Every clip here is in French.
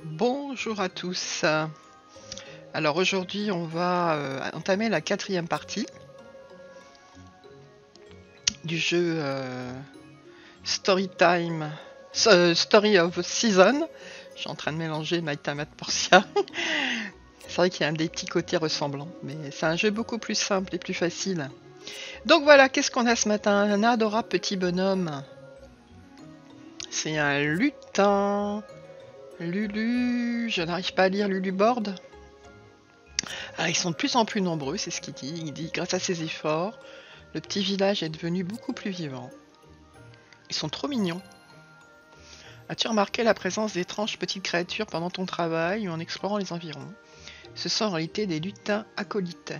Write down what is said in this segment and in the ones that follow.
Bonjour à tous. Alors aujourd'hui on va entamer la 4e partie du jeu Story of Season. Je suis en train de mélanger My Time at Portia. C'est vrai qu'il y a des petits côtés ressemblants, mais c'est un jeu beaucoup plus simple et plus facile. Donc voilà, qu'est-ce qu'on a ce matin? Un adorable petit bonhomme. C'est un lutin. Lulu, je n'arrive pas à lire Luluboard. Ah, ils sont de plus en plus nombreux, c'est ce qu'il dit. Il dit, grâce à ses efforts, le petit village est devenu beaucoup plus vivant. Ils sont trop mignons. As-tu remarqué la présence d'étranges petites créatures pendant ton travail ou en explorant les environs? Ce sont en réalité des lutins acolytes.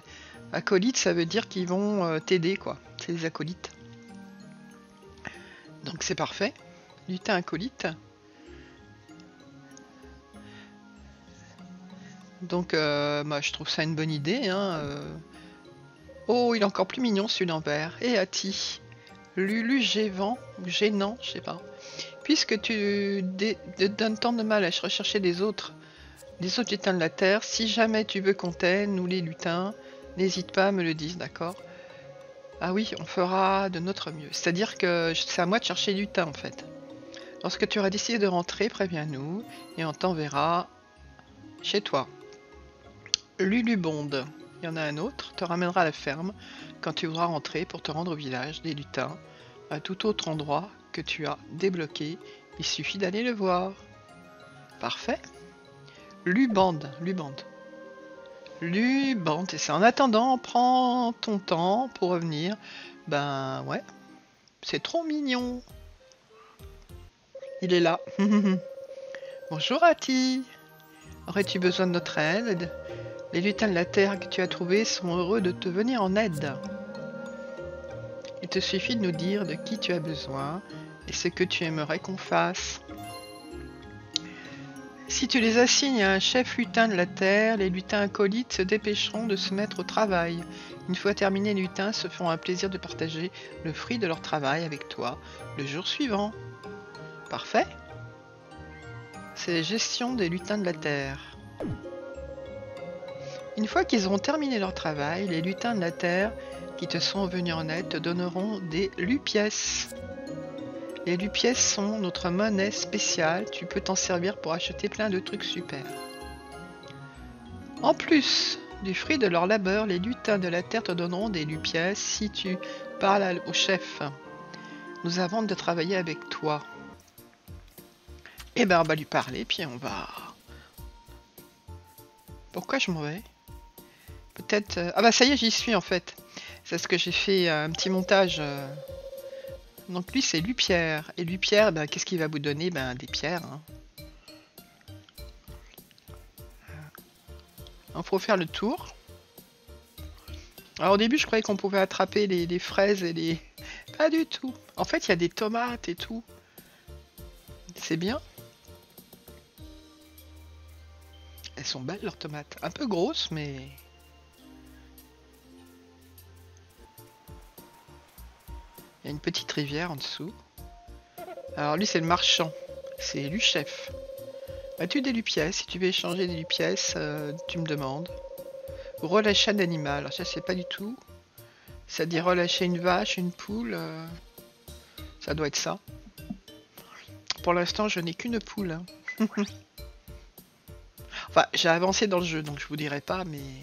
Acolytes, ça veut dire qu'ils vont t'aider, quoi. C'est des acolytes. Donc c'est parfait. Lutins acolytes. Donc moi je trouve ça une bonne idée. Hein. Oh, il est encore plus mignon celui-là en vert. Et Ati. Lulu gênant, gênant, je sais pas. Puisque tu donnes tant de mal à rechercher des autres lutins de la Terre, si jamais tu veux qu'on t'aide, nous les lutins, n'hésite pas à me le dire, d'accord? Ah oui, on fera de notre mieux. C'est-à-dire que c'est à moi de chercher lutins en fait. Lorsque tu auras décidé de rentrer, préviens-nous et on t'enverra chez toi. Lulubonde, il y en a un autre, te ramènera à la ferme quand tu voudras rentrer pour te rendre au village des lutins, à tout autre endroit que tu as débloqué, il suffit d'aller le voir. Parfait. Lubande. Et c'est en attendant, prends ton temps pour revenir. Ben ouais, c'est trop mignon. Il est là. Bonjour Ati. Aurais-tu besoin de notre aide? Les lutins de la terre que tu as trouvés sont heureux de te venir en aide. Il te suffit de nous dire de qui tu as besoin et ce que tu aimerais qu'on fasse. Si tu les assignes à un chef lutin de la terre, les lutins acolytes se dépêcheront de se mettre au travail. Une fois terminés, les lutins se feront un plaisir de partager le fruit de leur travail avec toi le jour suivant. Parfait. C'est la gestion des lutins de la terre. Une fois qu'ils auront terminé leur travail, les lutins de la terre qui te sont venus en aide te donneront des lupièces. Les lupièces sont notre monnaie spéciale, tu peux t'en servir pour acheter plein de trucs super. En plus du fruit de leur labeur, les lutins de la terre te donneront des lupièces si tu parles au chef. Nous avons de travailler avec toi. Eh ben on va lui parler, puis on va... Pourquoi je m'en vais? Peut-être... Ah bah ça y est, j'y suis en fait. C'est ce que j'ai fait un petit montage... Donc lui c'est Lupierre. Et Lupierre, ben, qu'est-ce qu'il va vous donner? Ben des pierres. Hein. Il faut faire le tour. Alors au début je croyais qu'on pouvait attraper les fraises et les... Pas du tout. En fait il y a des tomates et tout. C'est bien. Elles sont belles leurs tomates. Un peu grosses mais... Il y a une petite rivière en dessous. Alors lui c'est le marchand. C'est lui chef. As-tu des lupièces? Si tu veux échanger des lupièces, tu me demandes. Relâcher un animal. Alors ça c'est pas du tout. Ça dit relâcher une vache, une poule. Ça doit être ça. Pour l'instant je n'ai qu'une poule. Hein. Enfin j'ai avancé dans le jeu donc je vous dirai pas mais...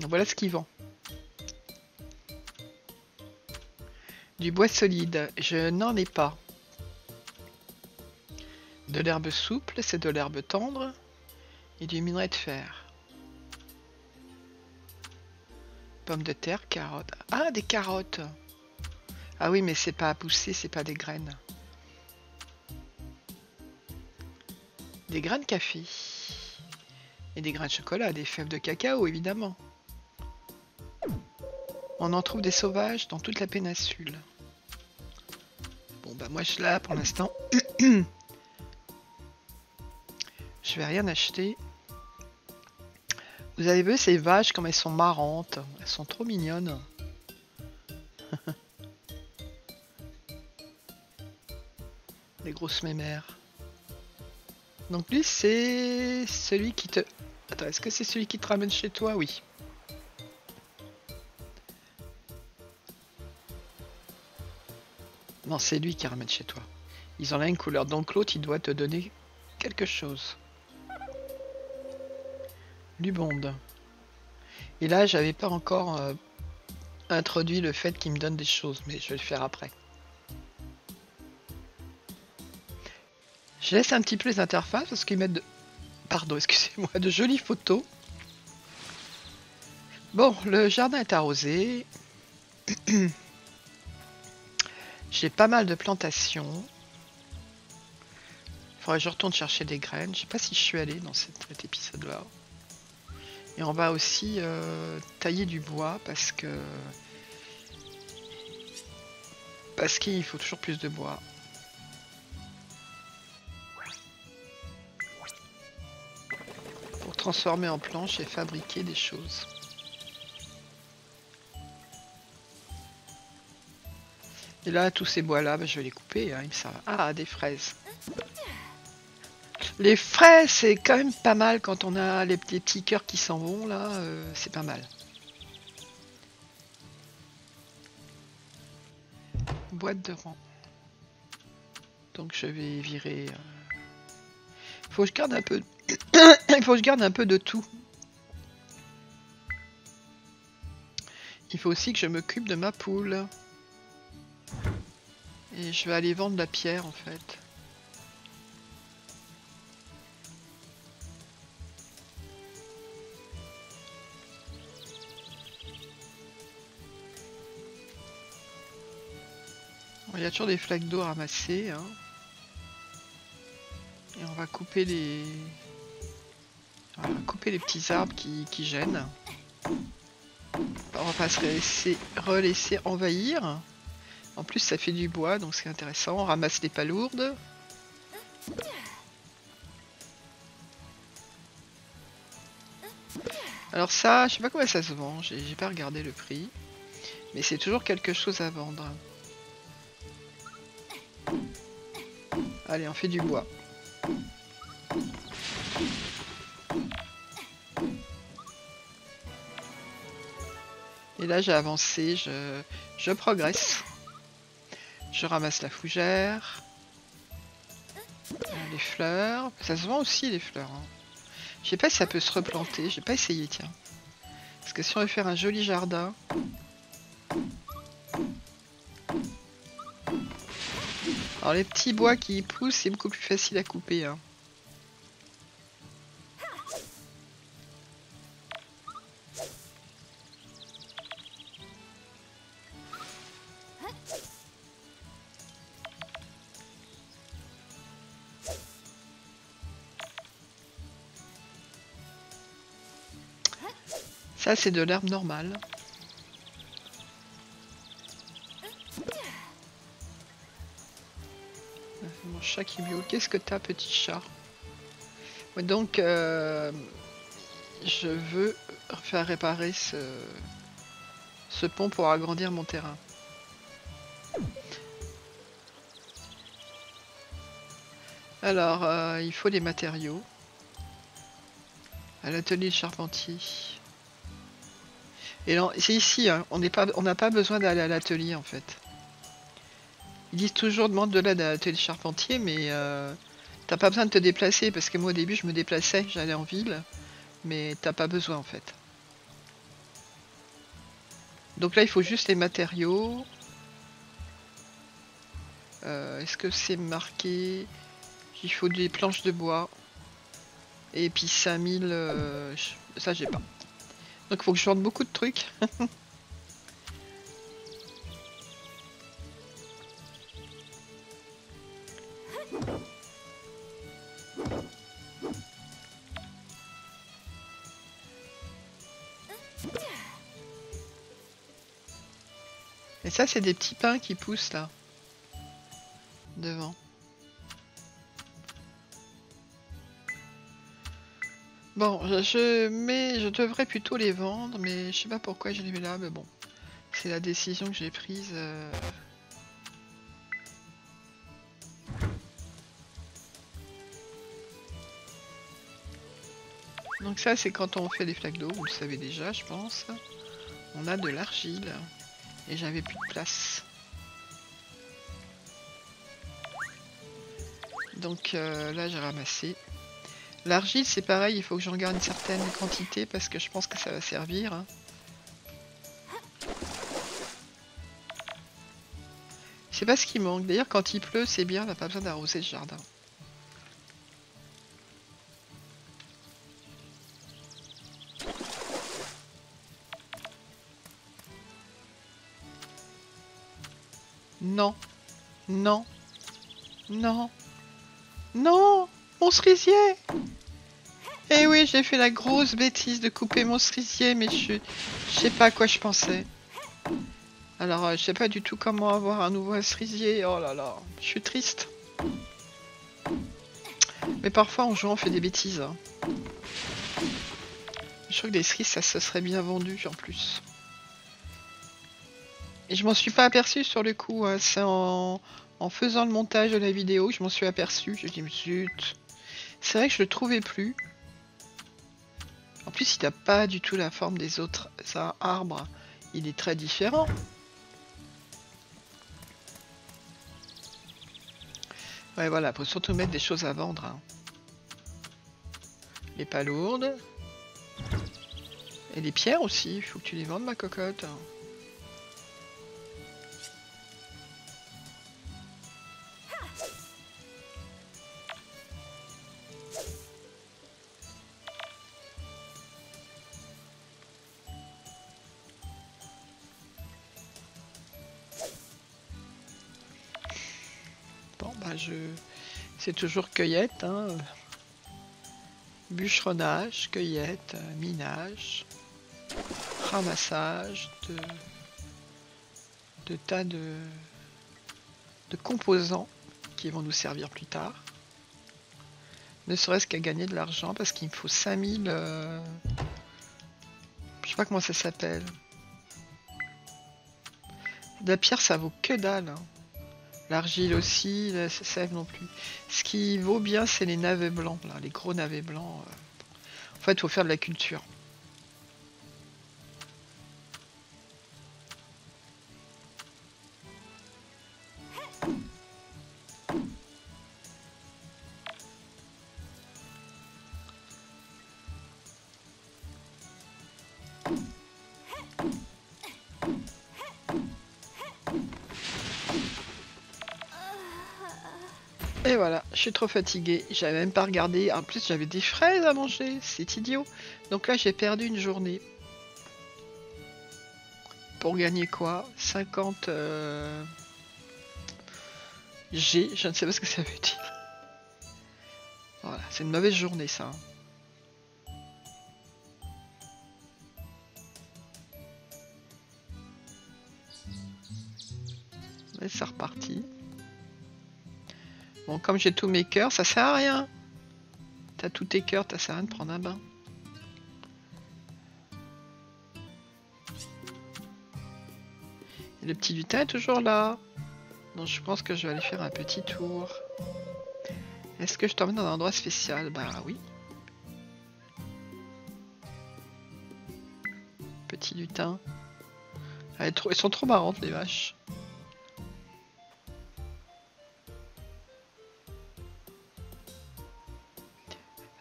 Donc, voilà ce qu'il vend. Du bois solide, je n'en ai pas. De l'herbe souple, c'est de l'herbe tendre. Et du minerai de fer. Pommes de terre, carottes. Ah, des carottes. Ah oui, mais c'est pas à pousser, c'est pas des graines. Des grains de café. Et des grains de chocolat, des fèves de cacao, évidemment. On en trouve des sauvages dans toute la péninsule. Bon, bah moi, je là, pour l'instant... Je vais rien acheter. Vous avez vu ces vaches comme elles sont marrantes. Elles sont trop mignonnes. Les grosses mémères. Donc lui, c'est celui qui te... Attends, est-ce que c'est celui qui te ramène chez toi? Oui. Non, c'est lui qui ramène chez toi. Ils ont la même couleur. Donc l'autre, il doit te donner quelque chose. Lubonde. Et là, j'avais pas encore introduit le fait qu'il me donne des choses, mais je vais le faire après. Je laisse un petit peu les interfaces parce qu'ils mettent de... Pardon, excusez-moi, de jolies photos. Bon, le jardin est arrosé. J'ai pas mal de plantations. Il faudrait que je retourne chercher des graines. Je sais pas si je suis allée dans cet épisode-là. Et on va aussi tailler du bois parce qu'il faut toujours plus de bois. Pour transformer en planches et fabriquer des choses. Et là, tous ces bois-là, bah, je vais les couper. Hein, ils me servent. Ah, des fraises. Les fraises, c'est quand même pas mal quand on a les petits cœurs qui s'en vont, là. C'est pas mal. Boîte de rang. Donc je vais virer... Faut que je garde un peu... Il faut que je garde un peu de tout. Il faut aussi que je m'occupe de ma poule. Et je vais aller vendre la pierre en fait. Il y a toujours des flaques d'eau à ramasser. Hein. Et on va couper les... petits arbres qui gênent. On va pas se relaisser envahir. En plus ça fait du bois donc c'est intéressant. On ramasse les palourdes. Alors ça, je sais pas comment ça se vend. J'ai pas regardé le prix. Mais c'est toujours quelque chose à vendre. Allez, on fait du bois. Et là j'ai avancé, je progresse. Je ramasse la fougère. Les fleurs. Ça se vend aussi les fleurs. Hein. Je sais pas si ça peut se replanter. J'ai pas essayé, tiens. Parce que si on veut faire un joli jardin... Alors les petits bois qui poussent, c'est beaucoup plus facile à couper. Hein. Ça c'est de l'herbe normale. Mon chat qui miaule. Qu'est-ce que t'as, petit chat? Ouais, donc je veux faire réparer ce pont pour agrandir mon terrain. Alors, il faut des matériaux. À l'atelier charpentier. Et c'est ici, hein, on n'a pas besoin d'aller à l'atelier en fait. Ils disent toujours demande de l'aide à l'atelier charpentier, mais t'as pas besoin de te déplacer parce que moi au début je me déplaçais, j'allais en ville, mais t'as pas besoin en fait. Donc là il faut juste les matériaux. Est-ce que c'est marqué? Il faut des planches de bois. Et puis 5000, ça j'ai pas. Donc il faut que je vende beaucoup de trucs. Et ça c'est des petits pins qui poussent là. Devant. Bon, je devrais plutôt les vendre, mais je sais pas pourquoi je les mets là, mais bon. C'est la décision que j'ai prise. Donc ça c'est quand on fait des flaques d'eau, vous le savez déjà je pense. On a de l'argile. Et j'avais plus de place. Donc là j'ai ramassé. L'argile c'est pareil, il faut que j'en garde une certaine quantité parce que je pense que ça va servir. Hein. Je sais pas ce qui manque. D'ailleurs quand il pleut c'est bien, on n'a pas besoin d'arroser ce jardin. Non, non, non, non, mon cerisier! Eh oui, j'ai fait la grosse bêtise de couper mon cerisier, mais je sais pas à quoi je pensais. Alors, je sais pas du tout comment avoir un nouveau cerisier. Oh là là, je suis triste. Mais parfois, en jouant, on fait des bêtises. Hein. Je trouve que des cerises, ça se serait bien vendu en plus. Et je m'en suis pas aperçu sur le coup. Hein. C'est en faisant le montage de la vidéo que je m'en suis aperçu. Je me dis, zut. C'est vrai que je le trouvais plus. En plus, il n'a pas du tout la forme des autres arbres. Il est très différent. Ouais, voilà, faut surtout mettre des choses à vendre. Hein. Les palourdes. Et les pierres aussi. Il faut que tu les vendes, ma cocotte. Bon, bah, c'est toujours cueillette. Hein. Bûcheronnage, cueillette, minage, ramassage de tas de composants qui vont nous servir plus tard. Ne serait-ce qu'à gagner de l'argent parce qu'il me faut 5000... je sais pas comment ça s'appelle. La pierre ça vaut que dalle. Hein. L'argile aussi, la sève non plus. Ce qui vaut bien c'est les navets blancs, là, les gros navets blancs. En fait il faut faire de la culture. Et voilà, je suis trop fatiguée, j'avais même pas regardé, en plus j'avais des fraises à manger, c'est idiot. Donc là j'ai perdu une journée. Pour gagner quoi? 50 G, je ne sais pas ce que ça veut dire. Voilà, c'est une mauvaise journée ça. Mais c'est reparti. Bon, comme j'ai tous mes cœurs, ça sert à rien. T'as tous tes cœurs, ça sert à rien de prendre un bain. Et le petit lutin est toujours là. Donc je pense que je vais aller faire un petit tour. Est-ce que je t'emmène dans un endroit spécial? Bah oui. Petit lutin. Elles sont trop marrantes les vaches.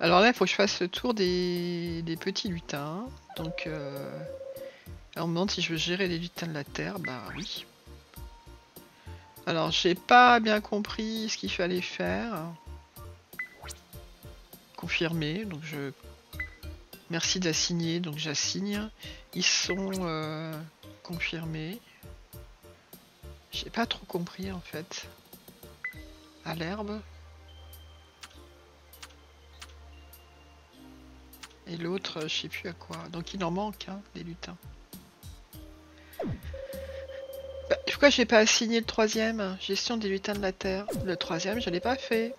Alors là, il faut que je fasse le tour des petits lutins. Donc, on me demande si je veux gérer les lutins de la Terre. Bah oui. Alors, j'ai pas bien compris ce qu'il fallait faire. Confirmer. Donc, merci d'assigner. Donc, j'assigne. Ils sont confirmés. J'ai pas trop compris en fait. À l'herbe. Et l'autre, je sais plus à quoi. Donc il en manque, hein, des lutins. Bah, pourquoi j'ai pas assigné le troisième? Gestion des lutins de la Terre. Le troisième, je l'ai pas fait.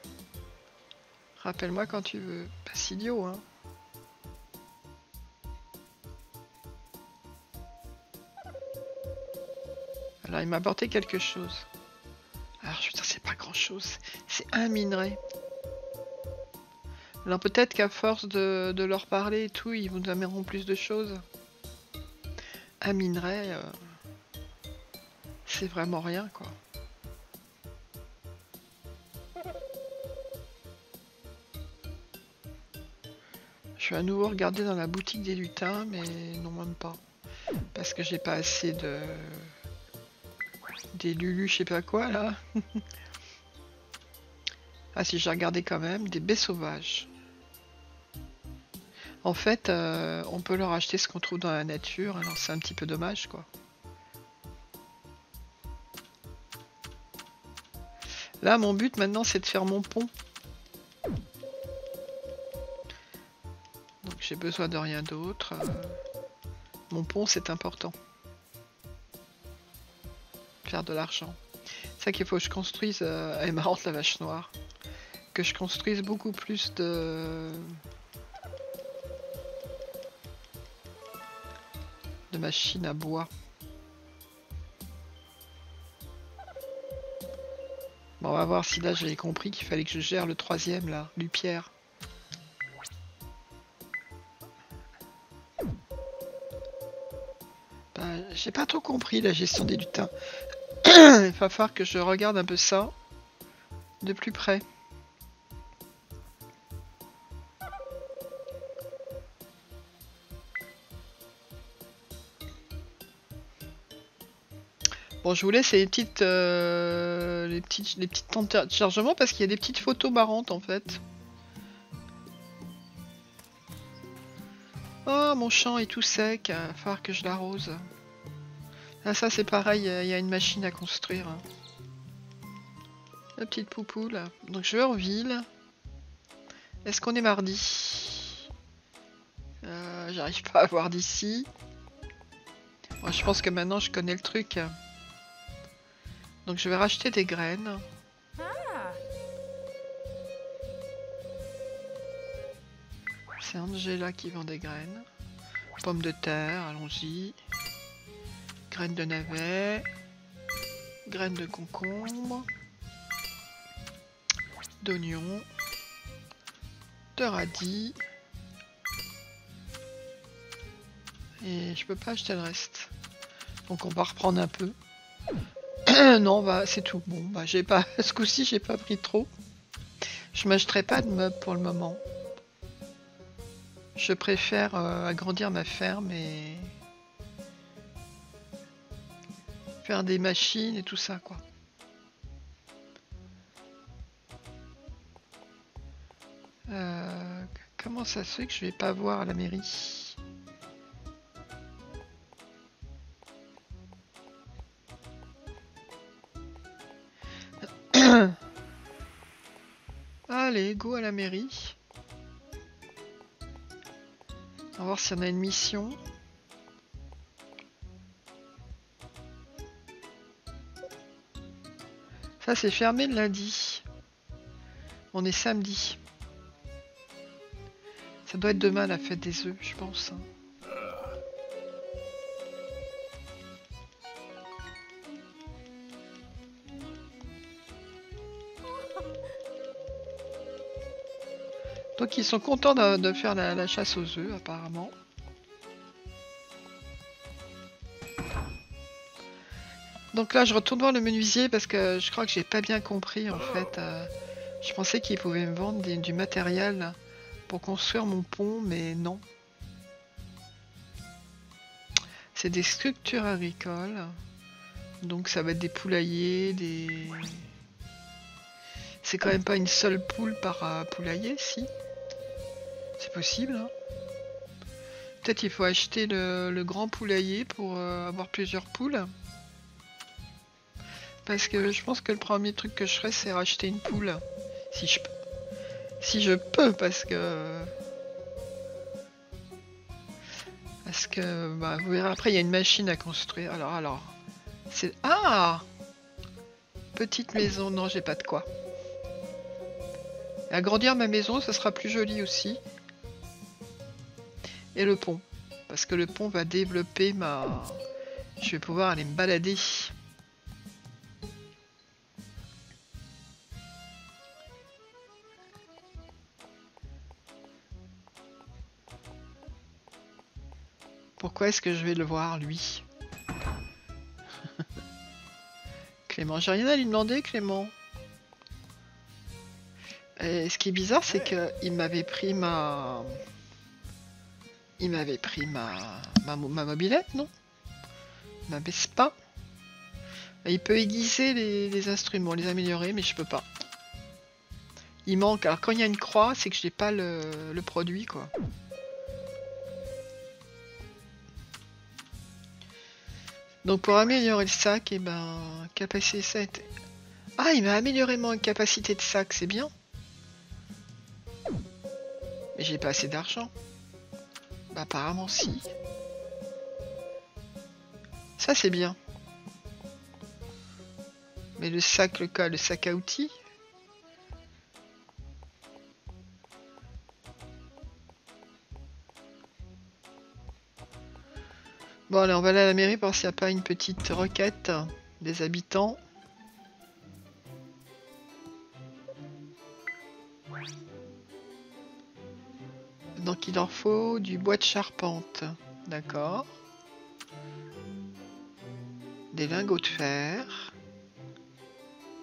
Rappelle-moi quand tu veux. Pas si idiot, hein. Alors il m'a apporté quelque chose. Alors je veux dire, c'est pas grand chose. C'est un minerai. Alors peut-être qu'à force de leur parler et tout, ils vous amèneront plus de choses. Un minerai, c'est vraiment rien, quoi. Je vais à nouveau regarder dans la boutique des lutins, mais non, même pas. Parce que j'ai pas assez de... des lulus, je sais pas quoi, là. Ah si, j'ai regardé quand même, des baies sauvages. En fait, on peut leur acheter ce qu'on trouve dans la nature, alors c'est un petit peu dommage, quoi. Là, mon but maintenant, c'est de faire mon pont. Donc j'ai besoin de rien d'autre. Mon pont, c'est important. Faire de l'argent. C'est ça qu'il faut que je construise. Elle est marrante, la vache noire. Que je construise beaucoup plus de machines à bois. Bon, on va voir si là j'avais compris qu'il fallait que je gère le troisième là, Lupierre. Ben, j'ai pas trop compris la gestion des lutins. Il va falloir que je regarde un peu ça de plus près. Bon, je vous laisse les petites temps de chargement parce qu'il y a des petites photos marrantes en fait. Oh, mon champ est tout sec, il va falloir que je l'arrose. Ah, ça c'est pareil, il y a une machine à construire. La petite poupoule. Donc je vais en ville. Est-ce qu'on est mardi? J'arrive pas à voir d'ici. Moi, je pense que maintenant je connais le truc. Donc je vais racheter des graines. C'est Angela qui vend des graines. Pommes de terre, allons-y. Graines de navet. Graines de concombre. D'oignons. De radis. Et je peux pas acheter le reste. Donc on va reprendre un peu. Non, bah c'est tout. Bon, bah j'ai pas. Ce coup-ci, j'ai pas pris trop. Je m'achèterai pas de meubles pour le moment. Je préfère agrandir ma ferme et faire des machines et tout ça, quoi. Comment ça se fait que je vais pas voir à la mairie? Allez, go à la mairie. On va voir si on a une mission. Ça, c'est fermé le lundi. On est samedi. Ça doit être demain la fête des œufs, je pense. Donc ils sont contents de faire la chasse aux œufs, apparemment. Donc là, je retourne voir le menuisier parce que je crois que j'ai pas bien compris en fait. Je pensais qu'il pouvait me vendre du matériel pour construire mon pont, mais non. C'est des structures agricoles. Donc ça va être des poulaillers, des... C'est quand même pas une seule poule par poulailler, si. C'est possible, hein. Peut-être il faut acheter le grand poulailler pour avoir plusieurs poules. Parce que je pense que le premier truc que je ferais, c'est racheter une poule. Si je peux. Si je peux, parce que... bah, vous verrez, après, il y a une machine à construire. Alors... C'est... Ah! Petite maison. Non, j'ai pas de quoi. Agrandir ma maison, ça sera plus joli aussi. Et le pont. Parce que le pont va développer ma... Je vais pouvoir aller me balader. Pourquoi est-ce que je vais le voir, lui? Clément, j'ai rien à lui demander, Clément. Et ce qui est bizarre, c'est qu'il m'avait pris ma... Il m'avait pris ma mobilette, non? Ma Vespa. Il peut aiguiser les instruments, les améliorer, mais je peux pas. Il manque. Alors quand il y a une croix, c'est que je n'ai pas le produit, quoi. Donc pour améliorer le sac, et ben capacité 7. Ah, il m'a amélioré mon capacité de sac, c'est bien. Mais j'ai pas assez d'argent. Bah apparemment si. Ça c'est bien. Mais le sac, le sac à outils. Bon allez, on va aller à la mairie pour voir s'il n'y a pas une petite requête des habitants. Donc il leur faut du bois de charpente. D'accord. Des lingots de fer.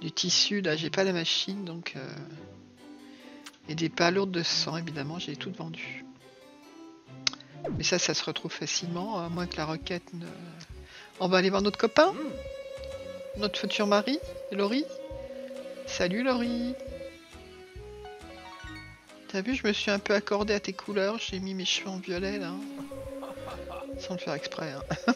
Du tissu, là j'ai pas la machine donc... Et des palourdes de sang, évidemment, j'ai tout vendu. Mais ça se retrouve facilement, à moins que la requête ne... On va aller voir notre copain, notre futur mari, Laurie. Salut Laurie. T'as vu, je me suis un peu accordé à tes couleurs, j'ai mis mes cheveux en violet là. Sans le faire exprès. Hein.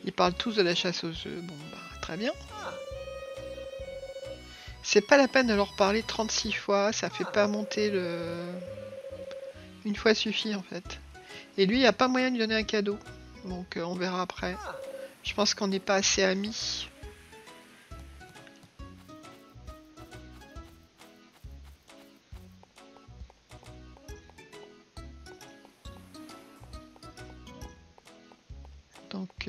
Ils parlent tous de la chasse aux œufs, bon bah très bien. C'est pas la peine de leur parler 36 fois, ça fait pas monter le... Une fois suffit en fait. Et lui, il n'y a pas moyen de lui donner un cadeau. Donc on verra après. Je pense qu'on n'est pas assez amis. Donc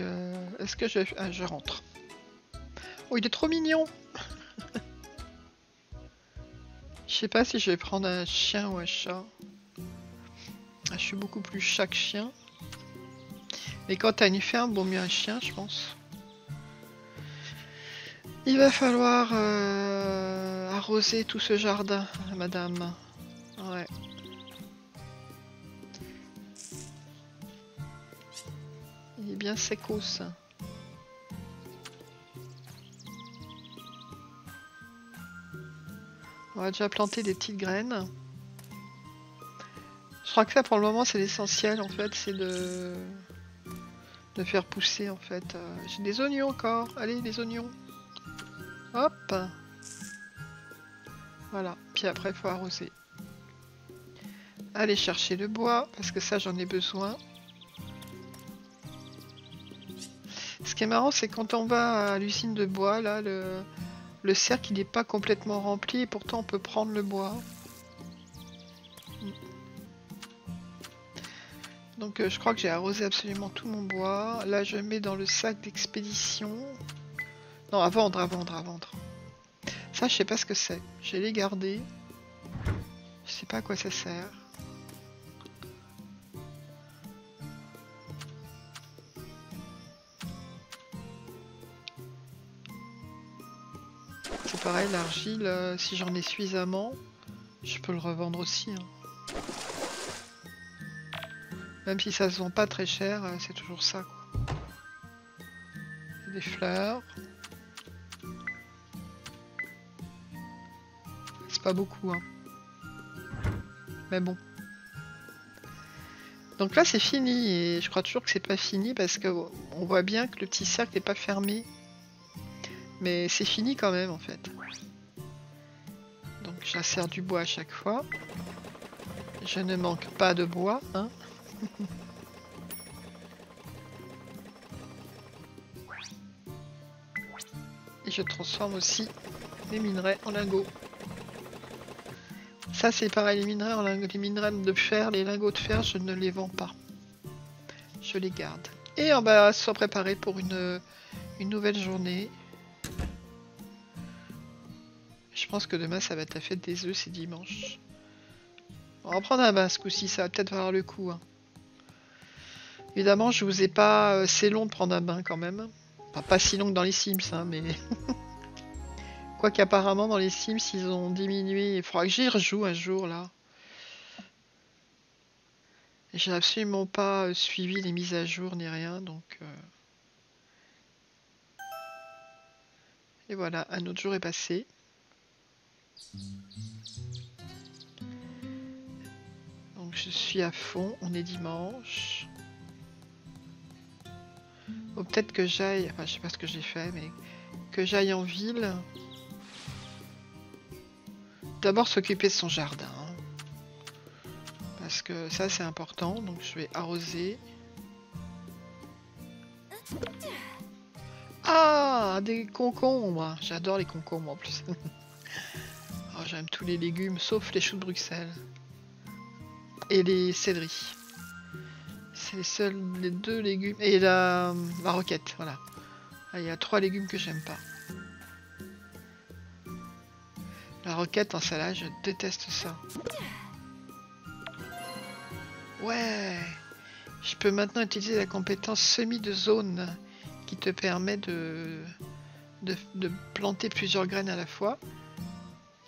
est-ce que je rentre? Oh, il est trop mignon. Je sais pas si je vais prendre un chien ou un chat. Je suis beaucoup plus chat que chien. Mais quand t'as une ferme, vaut mieux un chien, je pense. Il va falloir arroser tout ce jardin, madame. Ouais. Il est bien secos. On va déjà planter des petites graines. Je crois que ça pour le moment c'est l'essentiel en fait, c'est de faire pousser en fait. J'ai des oignons encore, allez les oignons. Hop. Voilà, puis après il faut arroser. Allez chercher le bois, parce que ça j'en ai besoin. Ce qui est marrant c'est quand on va à l'usine de bois, là le cercle il n'est pas complètement rempli et pourtant on peut prendre le bois. Donc je crois que j'ai arrosé absolument tout mon bois. Là je mets dans le sac d'expédition. Non, à vendre, à vendre, à vendre. Ça je sais pas ce que c'est. Je vais les garder. Je sais pas à quoi ça sert. C'est pareil, l'argile, si j'en ai suffisamment, je peux le revendre aussi. Hein. Même si ça se vend pas très cher, c'est toujours ça. Quoi. Des fleurs. C'est pas beaucoup, hein. Mais bon. Donc là c'est fini et je crois toujours que c'est pas fini parce que on voit bien que le petit cercle n'est pas fermé. Mais c'est fini quand même en fait. Donc j'insère du bois à chaque fois. Je ne manque pas de bois, hein. Et je transforme aussi les minerais en lingots. Ça c'est pareil, les minerais de fer, les lingots de fer, je ne les vends pas. Je les garde. Et on va se préparer pour une nouvelle journée. Je pense que demain ça va être la fête des œufs, c'est dimanche. On va prendre un bain ce coup-ci, ça va peut-être valoir le coup. Hein. Évidemment, je vous ai pas... c'est long de prendre un bain quand même. Enfin, pas si long que dans les Sims, hein, mais... Quoique apparemment dans les Sims, ils ont diminué. Il faudra que j'y rejoue un jour, là. J'ai absolument pas suivi les mises à jour ni rien, donc... Et voilà, un autre jour est passé. Donc je suis à fond, on est dimanche. Ou peut-être que j'aille... Enfin, je sais pas ce que j'ai fait, mais... Que j'aille en ville. D'abord s'occuper de son jardin. Parce que ça c'est important, donc je vais arroser. Ah, des concombres. J'adore les concombres en plus. Oh, j'aime tous les légumes, sauf les choux de Bruxelles. Et les céleris. C'est les seuls, les deux légumes. Et la roquette, voilà. Ah, il y a 3 légumes que j'aime pas. La roquette en salade, je déteste ça. Ouais. Je peux maintenant utiliser la compétence semis de zone qui te permet de planter plusieurs graines à la fois.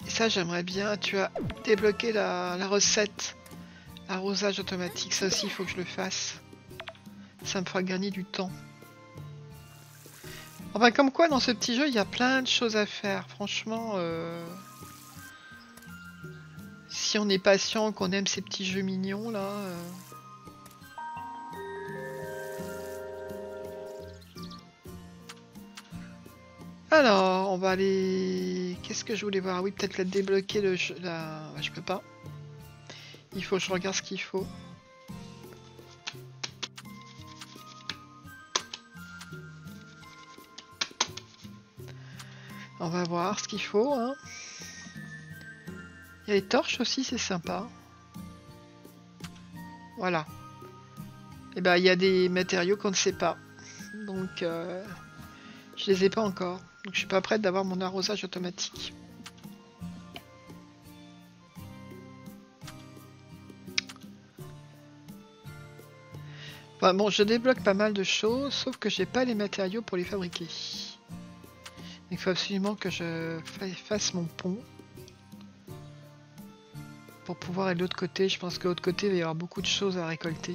Et ça, j'aimerais bien. Tu as débloqué la recette. Arrosage automatique. Ça aussi, il faut que je le fasse. Ça me fera gagner du temps. Enfin, comme quoi, dans ce petit jeu, il y a plein de choses à faire. Franchement, si on est patient, qu'on aime ces petits jeux mignons, là... Alors, on va aller... Qu'est-ce que je voulais voir? Oui, peut-être la débloquer le jeu... Ouais, je peux pas. Il faut que je regarde ce qu'il faut. On va voir ce qu'il faut. Hein. Il y a les torches aussi, c'est sympa. Voilà. Et ben, il y a des matériaux qu'on ne sait pas. Donc, je les ai pas encore. Donc, je suis pas prête d'avoir mon arrosage automatique. Enfin, bon, je débloque pas mal de choses, sauf que j'ai pas les matériaux pour les fabriquer. Il faut absolument que je fasse mon pont. Pour pouvoir aller de l'autre côté. Je pense que de l'autre côté, il va y avoir beaucoup de choses à récolter.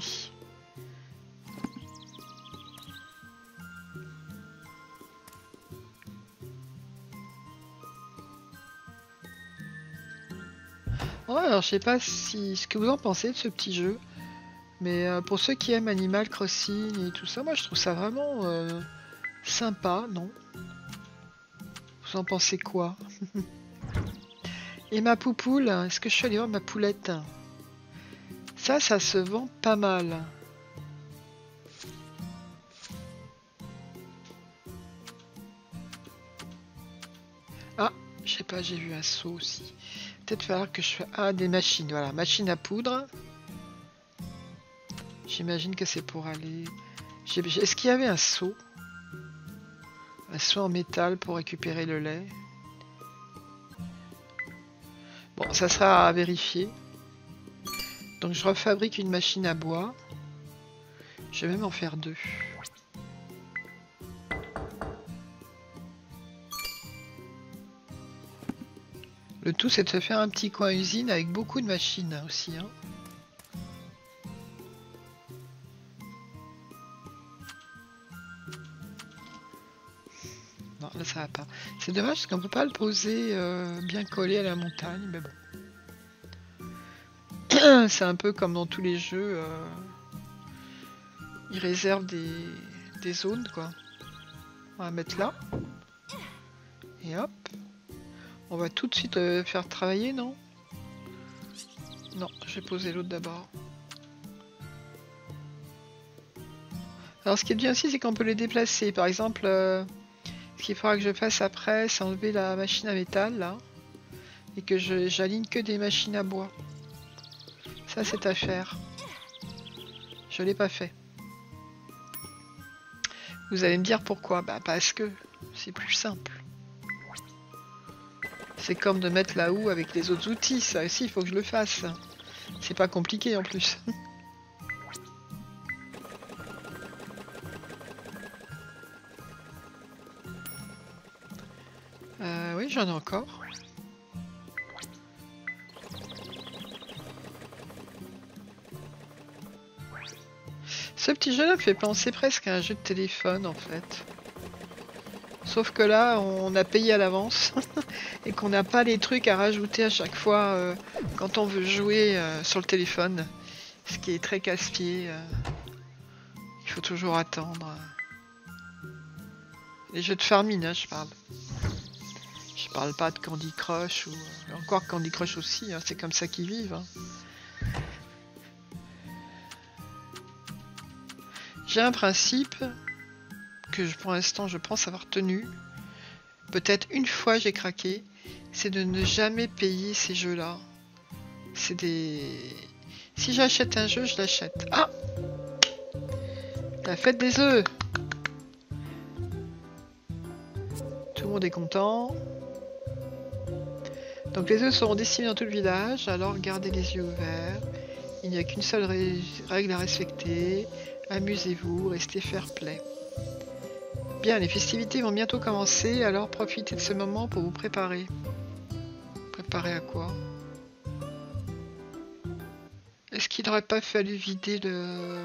Ouais, alors je sais pas ce que vous en pensez de ce petit jeu. Mais pour ceux qui aiment Animal Crossing et tout ça, moi je trouve ça vraiment sympa, non? Vous en pensez quoi? Et ma poupoule, est-ce que je suis allée voir ma poulette? Ça se vend pas mal. Ah, je sais pas, j'ai vu un seau aussi. Peut-être falloir que je fasse... Ah, des machines, voilà, machine à poudre. J'imagine que c'est pour aller... Est-ce qu'il y avait un seau? Un seau en métal pour récupérer le lait? Bon, ça sera à vérifier. Donc je refabrique une machine à bois. Je vais même en faire 2. Le tout, c'est de se faire un petit coin usine avec beaucoup de machines aussi. Hein. Non, là ça va pas. C'est dommage parce qu'on peut pas le poser bien collé à la montagne, mais bon. C'est un peu comme dans tous les jeux. Ils réservent des zones, quoi. On va mettre là. Et hop. On va tout de suite faire travailler, non? Non, je vais poser l'autre d'abord. Alors ce qui est bien aussi, c'est qu'on peut les déplacer. Par exemple, ce qu'il faudra que je fasse après, c'est enlever la machine à métal, là. Et que j'aligne que des machines à bois. Ça, c'est à faire. Je l'ai pas fait. Vous allez me dire pourquoi? Bah parce que c'est plus simple. C'est comme de mettre la houe avec les autres outils. Ça aussi, il faut que je le fasse. C'est pas compliqué en plus. Oui, j'en ai encore. Ce petit jeu-là me fait penser presque à un jeu de téléphone en fait. Sauf que là, on a payé à l'avance et qu'on n'a pas les trucs à rajouter à chaque fois quand on veut jouer sur le téléphone. Ce qui est très casse-pied. Il faut toujours attendre. Les jeux de farming, hein, je parle. Je parle pas de Candy Crush ou encore Candy Crush aussi, hein, c'est comme ça qu'ils vivent. Hein. J'ai un principe que pour l'instant je pense avoir tenu. Peut-être une fois j'ai craqué, c'est de ne jamais payer ces jeux-là. C'est des... Si j'achète un jeu, je l'achète. Ah! La fête des œufs! Tout le monde est content. Donc les œufs seront destinés dans tout le village, alors gardez les yeux ouverts. Il n'y a qu'une seule règle à respecter. Amusez-vous, restez fair-play. Bien, les festivités vont bientôt commencer, alors profitez de ce moment pour vous préparer. Préparer à quoi? Est-ce qu'il n'aurait pas fallu vider le...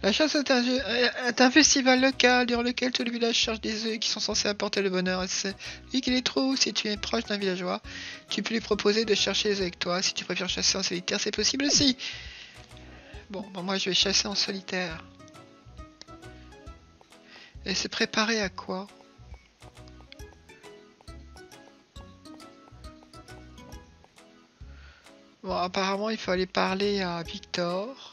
La chasse est un festival local durant lequel tout le village cherche des œufs qui sont censés apporter le bonheur à celui qui les trouve. Si tu es proche d'un villageois, tu peux lui proposer de chercher les œufs avec toi. Si tu préfères chasser en solitaire, c'est possible aussi. Bon, moi je vais chasser en solitaire. Et se préparer à quoi? Bon, apparemment il faut aller parler à Victor.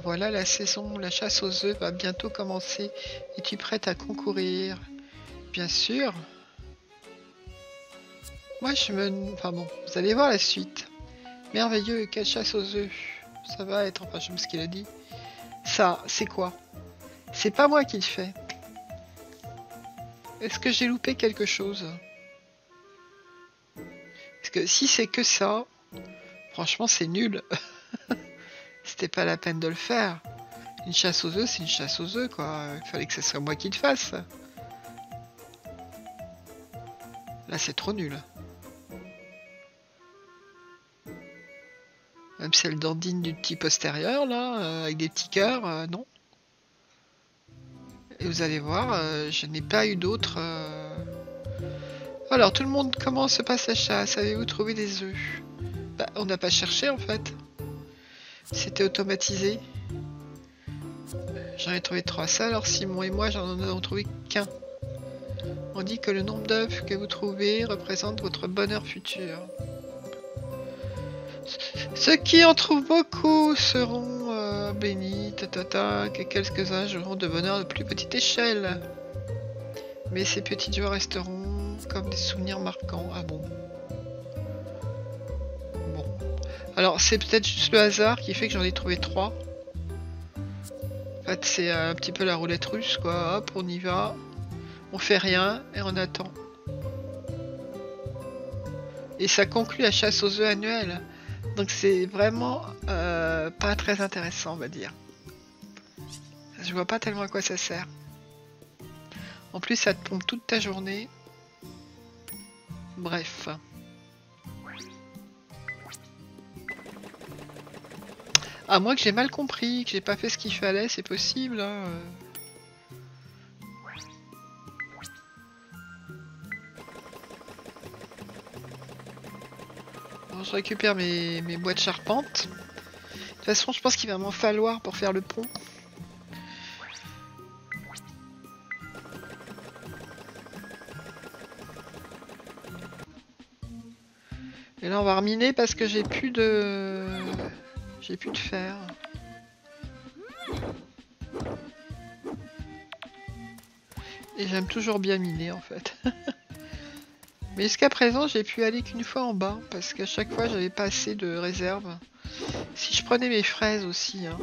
Voilà, la saison, la chasse aux œufs va bientôt commencer. Es-tu prête à concourir? Bien sûr. Moi je me... Enfin bon, vous allez voir la suite. Merveilleux, quelle chasse aux œufs. Ça va être... Enfin, je sais pas ce qu'il a dit. Ça, c'est quoi? C'est pas moi qui le fais. Est-ce que j'ai loupé quelque chose? Parce que si c'est que ça, franchement c'est nul. C'était pas la peine de le faire. Une chasse aux œufs, c'est une chasse aux œufs, quoi. Il fallait que ce soit moi qui le fasse. Là, c'est trop nul. Même celle d'Andine du petit postérieur, là, avec des petits cœurs, non. Et vous allez voir, je n'ai pas eu d'autres... Alors, tout le monde, comment se passe la chasse? Avez-vous trouvé des œufs? Bah, on n'a pas cherché, en fait. C'était automatisé. J'en ai trouvé 3. Ça, alors Simon et moi, j'en ai trouvé qu'un. On dit que le nombre d'œufs que vous trouvez représente votre bonheur futur. Ceux qui en trouvent beaucoup seront bénis, que quelques-uns joueront de bonheur de plus petite échelle. Mais ces petites joies resteront comme des souvenirs marquants. Ah bon? Bon. Alors c'est peut-être juste le hasard qui fait que j'en ai trouvé 3. En fait c'est un petit peu la roulette russe quoi. Hop, on y va. On fait rien et on attend. Et ça conclut la chasse aux œufs annuelle. Donc c'est vraiment pas très intéressant on va dire. Je vois pas tellement à quoi ça sert. En plus ça te pompe toute ta journée. Bref. À moins que j'ai mal compris, que j'ai pas fait ce qu'il fallait, c'est possible. Hein. Alors, je récupère mes boîtes charpentes. De toute façon, je pense qu'il va m'en falloir pour faire le pont. Et là, on va reminer parce que j'ai plus de... J'ai plus de fer. Et j'aime toujours bien miner en fait. Mais jusqu'à présent, j'ai pu aller qu'une fois en bas parce qu'à chaque fois, j'avais pas assez de réserve. Si je prenais mes fraises aussi. Hein.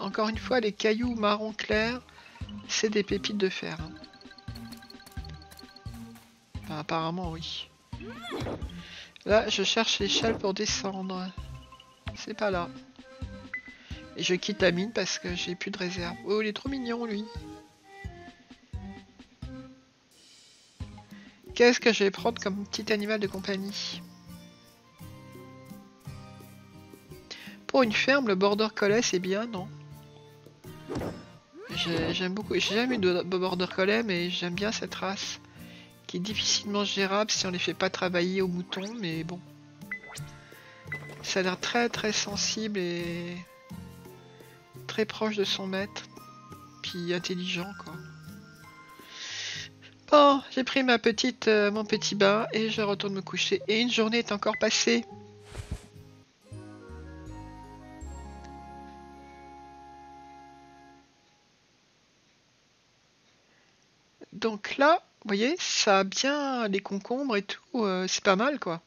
Encore une fois, les cailloux marron clair, c'est des pépites de fer. Hein. Enfin, apparemment, oui. Là, je cherche l'échelle pour descendre. C'est pas là. Et je quitte la mine parce que j'ai plus de réserve. Oh, il est trop mignon, lui. Qu'est-ce que je vais prendre comme petit animal de compagnie? Pour une ferme, le border collie, c'est bien, non? J'aime beaucoup. J'ai jamais eu de border collie, mais j'aime bien cette race. Qui est difficilement gérable si on les fait pas travailler au mouton, mais bon. Ça a l'air très très sensible et très proche de son maître. Puis intelligent, quoi. Bon, j'ai pris mon petit bain et je retourne me coucher. Et une journée est encore passée. Donc là, vous voyez, ça a bien les concombres et tout, c'est pas mal quoi.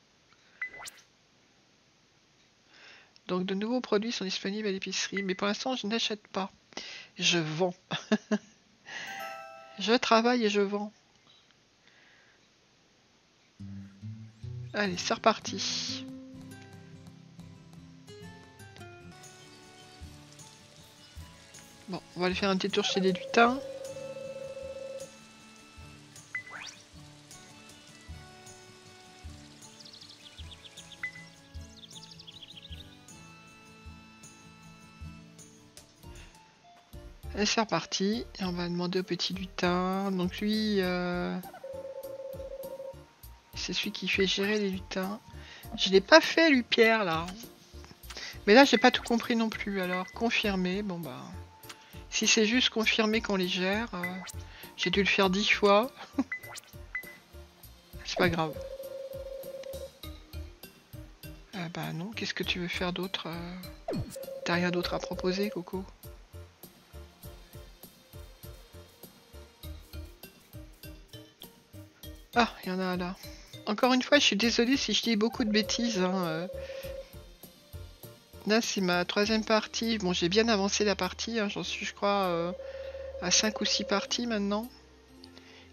Donc de nouveaux produits sont disponibles à l'épicerie, mais pour l'instant je n'achète pas. Je vends. Je travaille et je vends. Allez, c'est reparti. Bon, on va aller faire un petit tour chez les lutins. Et c'est reparti. Et on va demander au petit lutin. Donc lui, c'est celui qui fait gérer les lutins. Je l'ai pas fait lui Pierre là. Mais là j'ai pas tout compris non plus. Alors confirmer, bon bah. Si c'est juste confirmer qu'on les gère, j'ai dû le faire 10 fois. C'est pas grave. Bah non, qu'est-ce que tu veux faire d'autre T'as rien d'autre à proposer, Coco? Ah, il y en a un là. Encore une fois, je suis désolée si je dis beaucoup de bêtises. Hein, Là, c'est ma troisième partie. Bon, j'ai bien avancé la partie. Hein, j'en suis, je crois, à 5 ou 6 parties maintenant.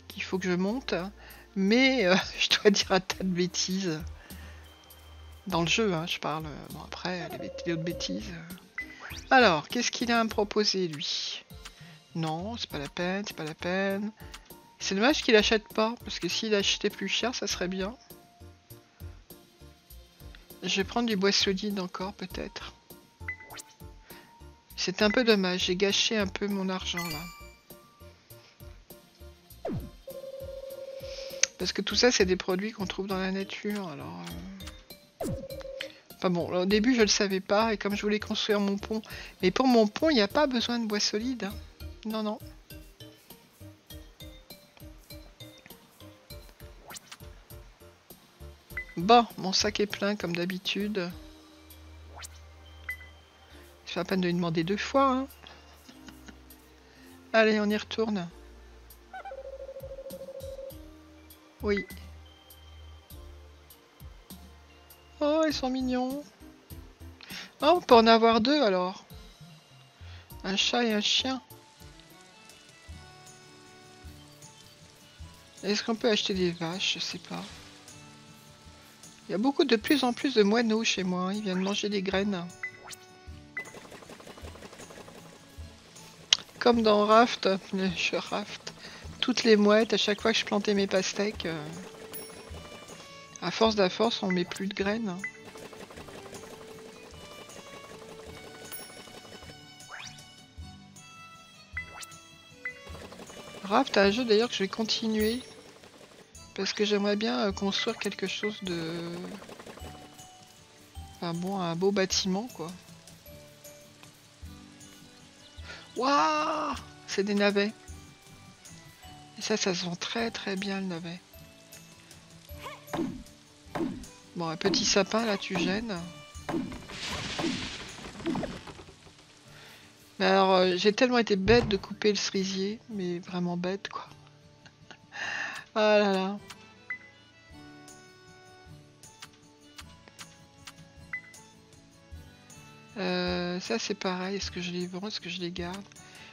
Qu'il faut que je monte. Mais je dois dire un tas de bêtises. Dans le jeu, hein, je parle. Bon, après, les autres bêtises. Alors, qu'est-ce qu'il a à me proposer, lui? Non, c'est pas la peine, c'est pas la peine. C'est dommage qu'il achète pas, parce que s'il achetait plus cher, ça serait bien. Je vais prendre du bois solide encore, peut-être. C'est un peu dommage, j'ai gâché un peu mon argent, là. Parce que tout ça, c'est des produits qu'on trouve dans la nature, alors... Enfin bon, là, au début, je le savais pas, et comme je voulais construire mon pont... Mais pour mon pont, il n'y a pas besoin de bois solide. Hein. Non, non. Bon, mon sac est plein, comme d'habitude. C'est pas la peine de lui demander 2 fois, hein. Allez, on y retourne. Oui. Oh, ils sont mignons. Oh, on peut en avoir 2 alors. Un chat et un chien. Est-ce qu'on peut acheter des vaches? Je sais pas. Il y a beaucoup de plus en plus de moineaux chez moi. Ils viennent manger des graines. Comme dans Raft, le jeu Raft. Toutes les mouettes, à chaque fois que je plantais mes pastèques, à force, on met plus de graines. Raft, un jeu d'ailleurs que je vais continuer. Parce que j'aimerais bien construire quelque chose de... Enfin bon, un beau bâtiment quoi. Waouh! C'est des navets. Et ça se vend très très bien le navet. Bon, un petit sapin là, tu gênes. Mais alors, j'ai tellement été bête de couper le cerisier, mais vraiment bête quoi. Ah là là. Ça c'est pareil, est-ce que je les vends, est-ce que je les garde?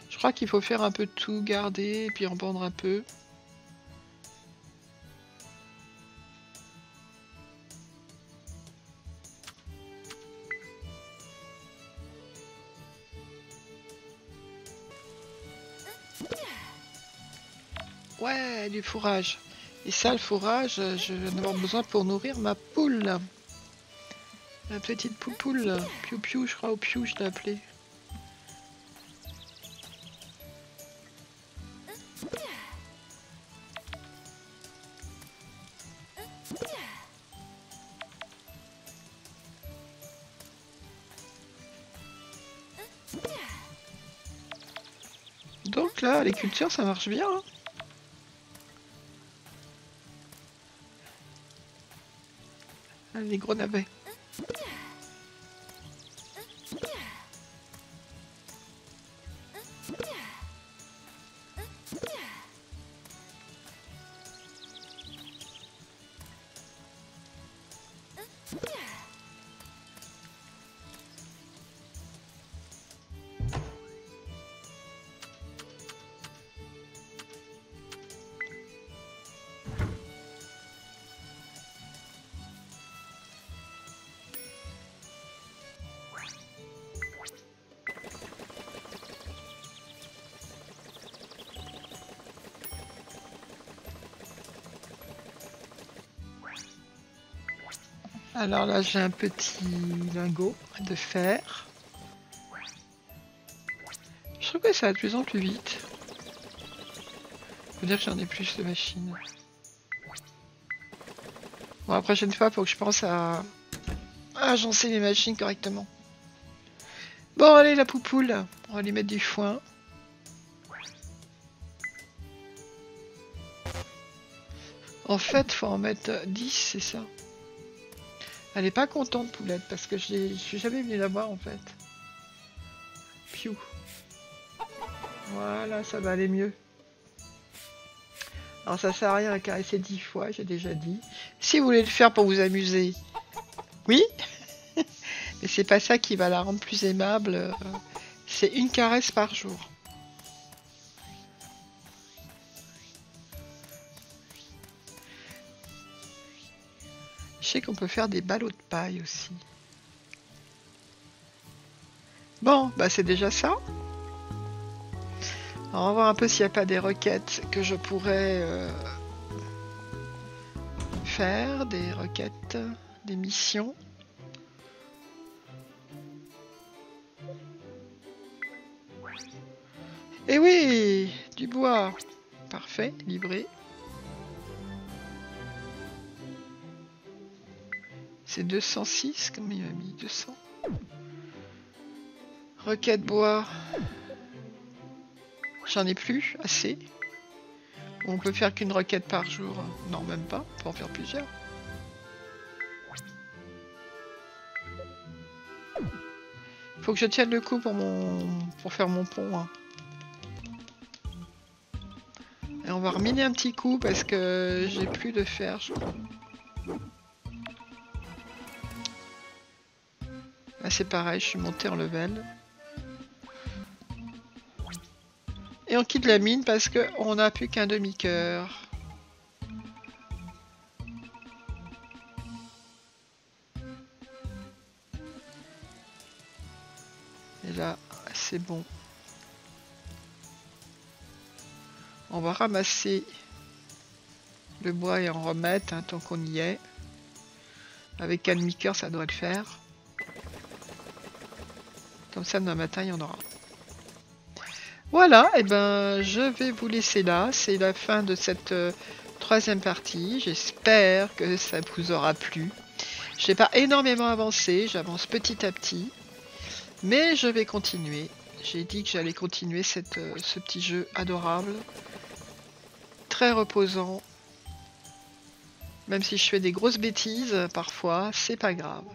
Je crois qu'il faut faire un peu de tout, garder, et puis en vendre un peu. Ouais, du fourrage. Et ça, le fourrage, je vais en avoir besoin pour nourrir ma poule. La petite poupoule. Piou Piou, je crois, ou Piou, je l'ai appelé. Donc là, les cultures, ça marche bien. Hein. Ah, les gros navets. Alors là, j'ai un petit lingot de fer. Je trouve que ça va de plus en plus vite. Faut dire que j'en ai plus de machines. Bon, la prochaine fois, faut que je pense à agencer les machines correctement. Bon, allez, la poupoule. On va lui mettre du foin. En fait, faut en mettre 10, c'est ça. Elle est pas contente, Poulette, parce que je suis jamais venue la voir, en fait. Piou. Voilà, ça va aller mieux. Alors, ça sert à rien à caresser 10 fois, j'ai déjà dit. Si vous voulez le faire pour vous amuser, oui. Mais c'est pas ça qui va la rendre plus aimable. C'est une caresse par jour. Je sais qu'on peut faire des ballots de paille aussi. Bon, bah c'est déjà ça. Alors on va voir un peu s'il n'y a pas des requêtes que je pourrais faire. Des requêtes, des missions. Et oui, du bois. Parfait, livré. C'est 206, comme il m'a mis 200. Requête bois. J'en ai plus assez. On peut faire qu'une requête par jour. Non, même pas. On peut en faire plusieurs. Faut que je tienne le coup pour faire mon pont. Hein. Et on va reminer un petit coup parce que j'ai plus de fer, je crois. Là, c'est pareil, je suis montée en level. Et on quitte la mine parce qu'on n'a plus qu'un demi-cœur. Et là, c'est bon. On va ramasser le bois et en remettre hein, tant qu'on y est. Avec un demi-cœur, ça doit le faire. Comme ça, demain matin, il y en aura. Voilà, et ben je vais vous laisser là. C'est la fin de cette troisième partie. J'espère que ça vous aura plu. Je n'ai pas énormément avancé, j'avance petit à petit. Mais je vais continuer. J'ai dit que j'allais continuer ce petit jeu adorable. Très reposant. Même si je fais des grosses bêtises parfois, c'est pas grave.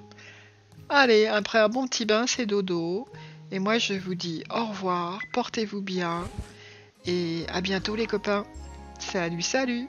Allez, après un bon petit bain, c'est dodo. Et moi, je vous dis au revoir, portez-vous bien. Et à bientôt les copains. Salut, salut!